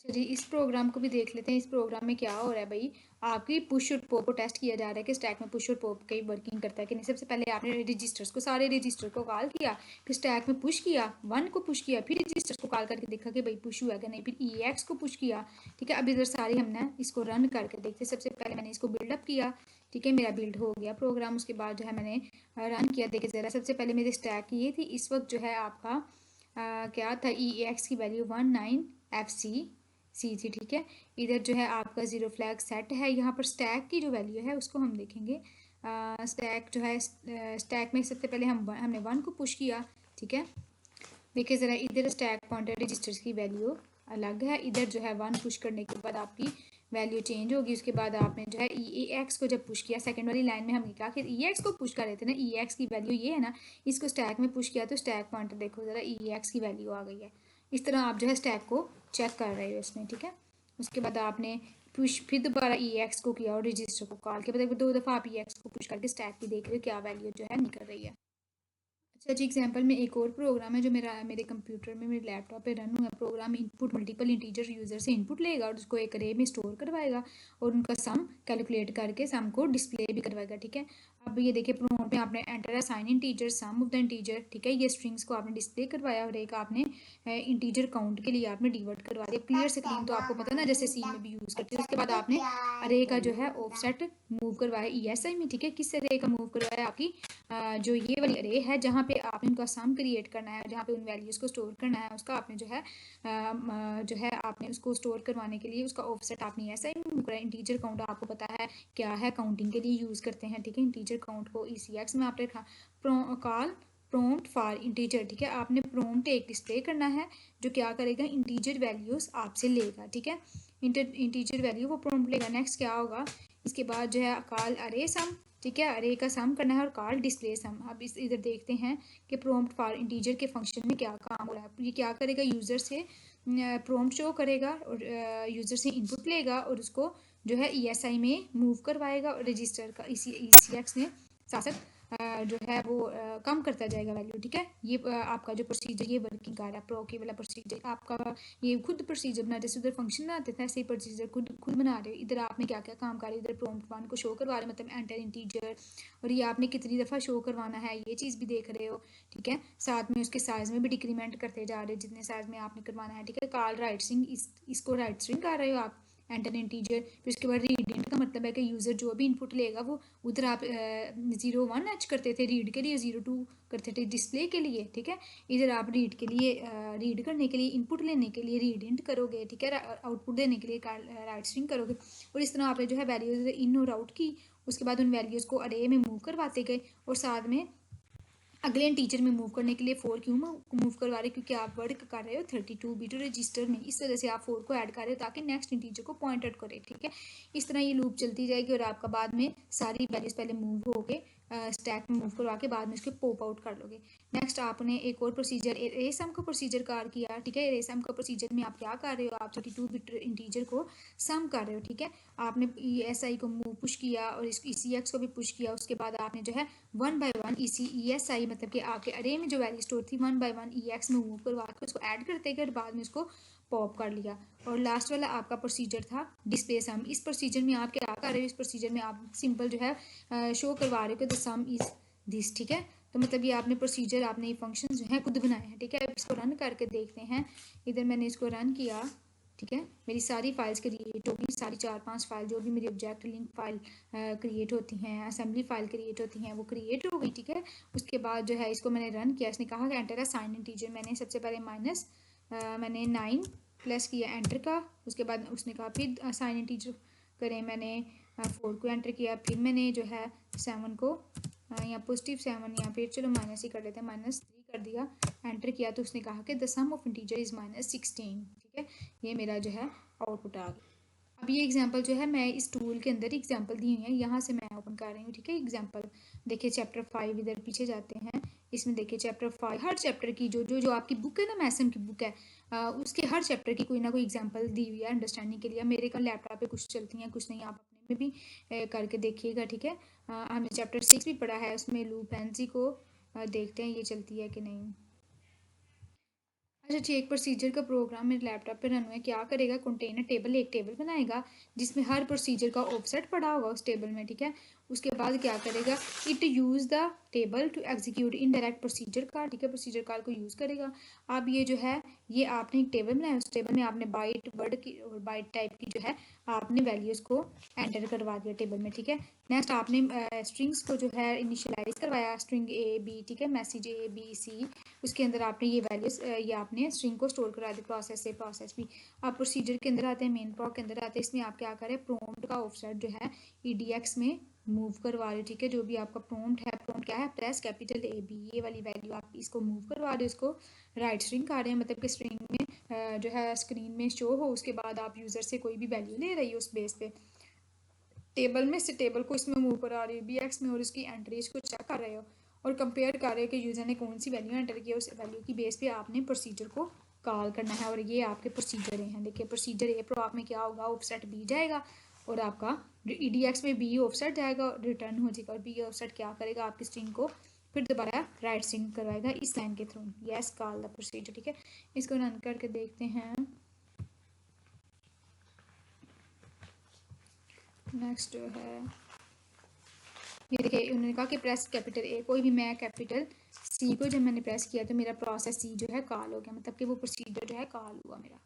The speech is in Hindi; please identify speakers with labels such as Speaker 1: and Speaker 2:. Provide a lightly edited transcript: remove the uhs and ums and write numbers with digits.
Speaker 1: अच्छा जी, इस प्रोग्राम को भी देख लेते हैं। इस प्रोग्राम में क्या हो रहा है भाई, आपकी पुश और पॉप को टेस्ट किया जा रहा है कि स्टैक में पुश और पॉप कहीं वर्किंग करता है कि नहीं। सबसे पहले आपने रजिस्टर्स को, सारे रजिस्टर को कॉल किया, फिर स्टैक में पुश किया, 1 को पुश किया, फिर रजिस्टर्स को कॉल करके देखा कि भाई पुश हुआ कि नहीं, फिर EX को पुश किया। ठीक है, अब इधर सारी हमने इसको रन करके देखते। सबसे पहले मैंने इसको बिल्डअप किया। ठीक है, मेरा बिल्ड हो गया प्रोग्राम। उसके बाद जो है मैंने रन किया। देखिए ज़रा, सबसे पहले मेरी स्टैक ये थी। इस वक्त जो है आपका क्या था, EX की वैल्यू 19FC थी। ठीक है, इधर जो है आपका ज़ीरो फ्लैग सेट है। यहाँ पर स्टैक की जो वैल्यू है उसको हम देखेंगे। स्टैक जो है, स्टैक में सबसे पहले हमने 1 को पुश किया। ठीक है, देखिए ज़रा, इधर स्टैक पॉइंटर रजिस्टर्स की वैल्यू अलग है। इधर जो है 1 पुश करने के बाद आपकी वैल्यू चेंज होगी। उसके बाद आपने जो है EX को जब पुश किया, सेकंड वाली लाइन में हमने कहा कि EX को पुश कर रहे थे ना, EX की वैल्यू ये है ना, इसको स्टैक में पुश किया तो स्टैक पॉइंटर देखो ज़रा, EX की वैल्यू आ गई है। इस तरह आप जो है स्टैक को चेक कर रहे हो इसमें। ठीक है, उसके बाद आपने पुश फिर दोबारा EX को किया और रजिस्टर को कॉल किया। मतलब 2 दफ़ा आप EX को पुश करके स्टैक की देख रहे हो क्या वैल्यू जो है निकल रही है। अच्छा जी, एग्जांपल में एक और प्रोग्राम है जो मेरे कंप्यूटर में, मेरे लैपटॉप पे रन हुआ program. Input multiple integer user से इनपुट लेगा और उसको एक अरे में स्टोर करवाएगा और उनका सम कैलकुलेट करके सम को डिस्प्ले भी करवाएगा। ठीक है, अब ये देखिए प्रॉम्प्ट में आपने enter assign integer sum of the integer. ठीक है, ये स्ट्रिंग्स को आपने डिस्प्ले करवाया और एक आपने इंटीजर काउंट के लिए आपने डिवर्ट करवा दिया। क्लियर स्क्रीन तो आपको पता ना, जैसे सी में भी यूज़ करते हैं। उसके बाद आपने अरे का जो है ऑफसेट मूव करवाया ESI में। ठीक है, किस अरे का मूव करवाया, आपकी जो ये वाली अरे है जहाँ पे आपने उनका सम क्रिएट करना है, जहाँ पे उन वैल्यूज़ को स्टोर करना है, उसका आपने जो है आपने उसको स्टोर करवाने के लिए उसका ऑफसेट आपने ऐसा ही मूव करा। इंटीजर काउंट आपको पता है क्या है, काउंटिंग के लिए यूज़ करते हैं। ठीक है, इंटीजर काउंट को ECX में आपने कॉल प्रॉम्प्ट फॉर इंटीजर। ठीक है, आपने प्रॉम्प्ट एक डिस्प्ले करना है जो क्या करेगा, इंटीजर वैल्यूज़ आपसे लेगा। ठीक है, इंटीजर वैल्यू वो प्रॉम्प्ट लेगा। नेक्स्ट क्या होगा, इसके बाद जो है कॉल अरे सम। ठीक है, अरे का सम करना है और कॉल डिस्प्ले सम। अब इस इधर देखते हैं कि प्रॉम्प्ट फॉर इंटीजर के फंक्शन में क्या काम हो रहा है। ये क्या करेगा, यूज़र से प्रॉम्प्ट शो करेगा और यूज़र से इनपुट लेगा और उसको जो है ESI में मूव करवाएगा और रजिस्टर का ECX में साथ साथ जो है वो कम करता जाएगा वैल्यू। ठीक है, ये आपका जो प्रोसीजर ये वर्किंग कर रहा है। प्रो के वाला प्रोसीजर आपका ये खुद प्रोसीजर बना, जैसे उधर फंक्शन बनाते थे ऐसे ही प्रोसीजर खुद बना रहे हो। इधर आपने क्या क्या काम कर रहे हो, इधर प्रॉम्प्ट 1 को शो करवा रहे हो, मतलब एंटर इंटीजर, और ये आपने कितनी दफ़ा शो करवाना है ये चीज़ भी देख रहे हो। ठीक है, साथ में उसके साइज़ में भी डिक्रीमेंट करते जा रहे हो जितने साइज़ में आपने करवाना है। ठीक है, कॉल राइट स्ट्रिंग, इसको राइट स्ट्रिंग कर रहे हो आप, एंटर इंटीजर। फिर उसके बाद रीड इंट का मतलब है कि यूज़र जो भी इनपुट लेगा वो उधर आप 0 1 करते थे रीड के लिए, 0 2 करते थे डिस्प्ले के लिए। ठीक है, इधर आप रीड के लिए, रीड करने के लिए, इनपुट लेने के लिए रीड इंट करोगे। ठीक है, आउटपुट देने के लिए राइट स्ट्रिंग करोगे। और इस तरह आपने जो है वैल्यूज इन और आउट की। उसके बाद उन वैल्यूज़ को अरे में मूव करवाते गए और साथ में अगले इंटीजर में मूव करने के लिए 4 क्यों मूव करवा रहे, क्योंकि आप वर्क कर रहे हो 32 बिट रजिस्टर में। इस वजह से आप 4 को ऐड कर रहे हो ताकि नेक्स्ट इंटीजर को पॉइंट आउट करे। ठीक है, इस तरह ये लूप चलती जाएगी और आपका बाद में सारी वैल्यूज पहले मूव हो गए स्टैक में मूव करवा के बाद में उसके पॉप आउट कर लोगे। नेक्स्ट आपने एक और प्रोसीजर अरे सम का प्रोसीजर कार किया। ठीक है, अरे सम का प्रोसीजर में आप क्या कर रहे हो, आप 32 बिट इंटीजर को सम कर रहे हो। ठीक है, आपने ESI को मूव पुश किया और इस ECX को भी पुश किया। उसके बाद आपने जो है 1 by 1 ESI मतलब कि आपके अरे में जो वैल्यू स्टोर थी 1 by 1 EX में मूव करवा के उसको ऐड करते गए, बाद में उसको पॉप कर लिया। और लास्ट वाला आपका प्रोसीजर था डिस्प्ले सम। इस प्रोसीजर में आप क्या कर रहे हो, इस प्रोसीजर में आप सिंपल जो है शो करवा रहे हो कि द सम इज़ दिस। ठीक है, तो मतलब ये आपने प्रोसीजर, आपने ये फंक्शन जो है खुद बनाए हैं। ठीक है, अब इसको रन करके देखते हैं। इधर मैंने इसको रन किया। ठीक है, मेरी सारी फाइल्स क्रिएट होगी, सारी 4 5 फाइल जो भी मेरी ऑब्जेक्ट लिंक फाइल क्रिएट होती हैं, असेंबली फाइल क्रिएट होती हैं, वो क्रिएट हो गई। ठीक है, उसके बाद जो है इसको मैंने रन किया। इसने कहा कि एंटर अ साइन इंटीजर। मैंने सबसे पहले मैंने 9 प्लस किया एंटर का। उसके बाद उसने कहा फिर साइन इंटीजर करें, मैंने 4 को एंटर किया। फिर मैंने जो है 7 को या +7 या फिर चलो माइनस ही कर लेते हैं, -3 कर दिया, एंटर किया तो उसने कहा कि the sum of integer is -16। ठीक है, ये मेरा जो है आउटपुट आ गया। अब ये एग्जांपल जो है मैं इस टूल के अंदर एग्जांपल दी हुई है, यहाँ से मैं ओपन कर रही हूँ। ठीक है, एग्जांपल देखिए चैप्टर 5, इधर पीछे जाते हैं। इसमें देखिए चैप्टर 5, हर चैप्टर की जो आपकी बुक है ना, मैसम की बुक है, उसके हर चैप्टर की कोई ना कोई एग्जांपल दी हुई है अंडरस्टैंडिंग के लिए। मेरे का लैपटॉप पे कुछ चलती हैं कुछ नहीं, आप अपने में भी करके देखिएगा। ठीक है, हमने चैप्टर 6 भी पढ़ा है, उसमें लूप एनसी को देखते हैं ये चलती है कि नहीं। अच्छा, एक प्रोसीजर का प्रोग्राम मेरे लैपटॉप पे रन हुआ है। क्या करेगा, कंटेनर टेबल, एक टेबल बनाएगा जिसमें हर प्रोसीजर का ऑफसेट पड़ा होगा उस टेबल में, ठीक है। उसके बाद क्या करेगा, it use the table to execute indirect procedure call, ठीक है। प्रोसीजर कॉल को यूज़ करेगा। अब ये जो है, ये आपने एक टेबल बनाया, उस टेबल में आपने बाइट वर्ड की और बाइट टाइप की जो है आपने वैल्यूज़ को एंटर करवा दिया टेबल में, ठीक है। नेक्स्ट आपने स्ट्रिंग्स को जो है इनिशियलाइज करवाया, स्ट्रिंग ए बी, ठीक है, मैसेज ए बी सी, उसके अंदर आपने ये वैल्यूज ये आपने स्ट्रिंग को स्टोर करा दी, प्रोसेस से प्रोसेस भी। आप प्रोसीजर के अंदर आते हैं, मेन प्रोक के अंदर आते हैं। इसमें आप क्या करें, प्रोम्प्ट का ऑफसेट जो है EDX में मूव करवा रहे हो, ठीक है। जो भी आपका प्रोम्प्ट है, प्रोम्प्ट क्या है, प्रेस कैपिटल AB, ये वाली वैल्यू आप इसको मूव करवा रहे हो, इसको राइट स्ट्रिंग कर रहे हैं, मतलब कि स्ट्रिंग में जो है स्क्रीन में शो हो। उसके बाद आप यूज़र से कोई भी वैल्यू ले रही हो उस बेस पे, टेबल में से टेबल को इसमें मूव करा रही हो BX में, और इसकी एंट्रीज को चेक कर रहे हो और कंपेयर कर रहे हो कि यूज़र ने कौन सी वैल्यू एंटर की है। उस वैल्यू की बेस पे आपने प्रोसीजर को कॉल करना है। और ये आपके प्रोसीजर हैं। देखिए प्रोसीजर ए प्रोक में क्या होगा, ऑफसेट B जाएगा और आपका EDX में B ऑफसेट जाएगा, रिटर्न हो जाएगा। और B ऑफसेट क्या करेगा, आपकी स्ट्रिंग को फिर दोबारा राइट स्ट्रिंग करवाएगा इस लाइन के through. Yes call the procedure, ठीक है। इसको रन करके देखते हैं। नेक्स्ट जो है, ये देखिए उन्होंने कहा कि प्रेस कैपिटल ए, कोई भी मैं कैपिटल C को जब मैंने प्रेस किया तो मेरा प्रोसेस C जो है कॉल हो गया, मतलब कि वो प्रोसीजर जो है कॉल हुआ मेरा।